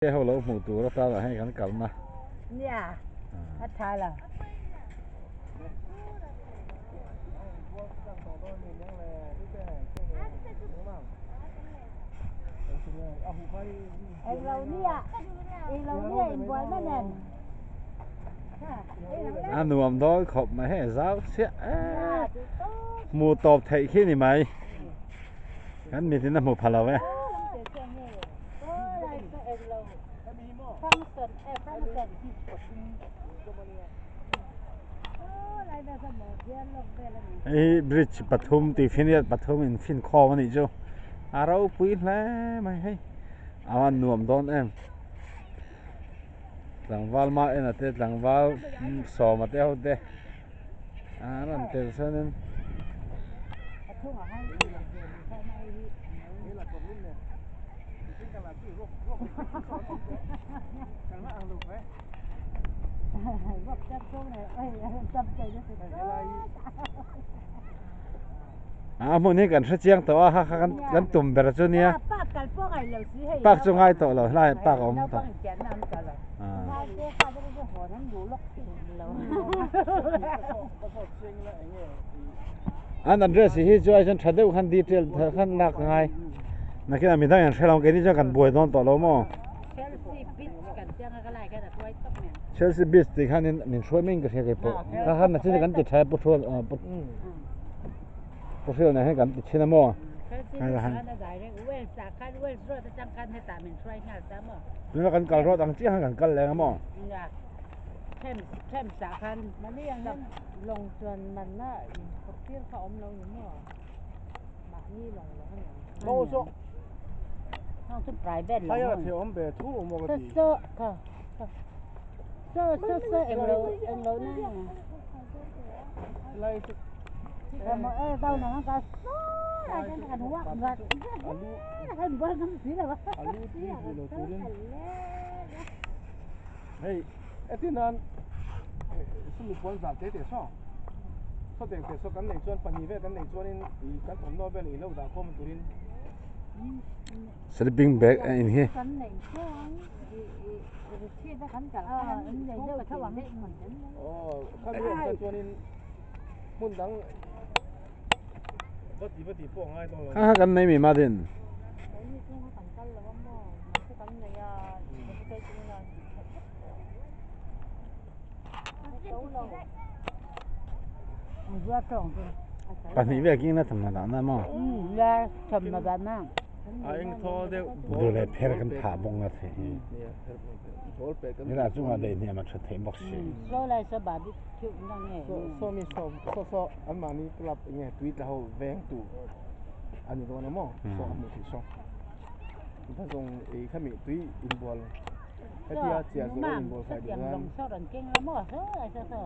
cái hồ lô mù tù nó ta là hay gắn cầm mà. Dạ. Hết thay là. Em lâu nia, em lâu nia em buồn mà nè. Nuam đó khop mà hay giáo xía. Mù tọp thấy khi này mày. Gắn mình thì nó mù phà lâu ấy. Ei bridge Pathum ti Phinet Pathum in Phin kho mà này chứ. Rau quý lẽ mày hay. Awan nuam don em. Lang val ma en ate lang val so ma te ho te. Ran te sa nên. Muốn này cần sẽ chiang tàu ha cần tụm bờ cho nia. Bác cho ngay tàu rồi, lại bác ông tàu. Anh address hi cho anh chặt được khăn detail khăn lạc ngay. Nãy khi nào mình đang xem lòng cái này cho cần buổi đón tàu lâu mà. Chelsea Beach thì khăn nên mình suy mình cái bộ. Khăn là chỉ cần chỉ thay bộ suy bộ suy này hay cần chỉ là mua. Hay là hắn. Nó cần cào rót đằng chỉ hay cần cào lẹ mà. Thêm xả khăn mà đi ăn lồng chuan mình á, có tiếngเขาอมเราอยู่มั้งmàนี่ลงแล้วเนี่ยโลโซห้องทุกปลายเบ็ดเลยใช่แล้วที่อมเบ็ดทุกอมก็ดีเซ่ค่ะเซ่เอ็งเรานั่นเลยแต่มาเต้าหนังก็อะไรกันหัวกันอะไรกันบ้านน้ำสีอะไรวะเฮ้ยไอ้ที่นั่นสมุนไพรจากเจ๊ซ่อเขาแต่งแต่ซ่อกันในส่วนปันนี้เว้กันในส่วนนี้กันผมนอกเว้เลยแล้วดาวคมตุริน Sleeping bag in here. กันในส่วนที่จะกันกันในเรื่องเขาว่าไม่เหมือนกันอ๋อข้างเรื่องส่วนนี้มุ่งดังปฏิพวกง่ายตรงเลย กันไม่มีมาดิน ปันนี้เวกินน่ะธรรมดานะมั้ง là thầm mà bạn mà anh thò đều ดูแลเพลกันผ่าบงนะเถอะนี่แหละจุ่มอะไรเนี่ยมันจะเทมบอกสิ số này số bà biết chịu năng nghề โซมีโซอันมานี้กลับไงทวีตแล้วแวงตู่อันนี้ตัวนั้นมั้งโซอันนี้ที่สองถ้าตรงไอ้ข้ามีทวีอินบอลไอ้ที่อาเจียส่งอินบอลใส่ดีนะ số đàn kinh lắm mà số này số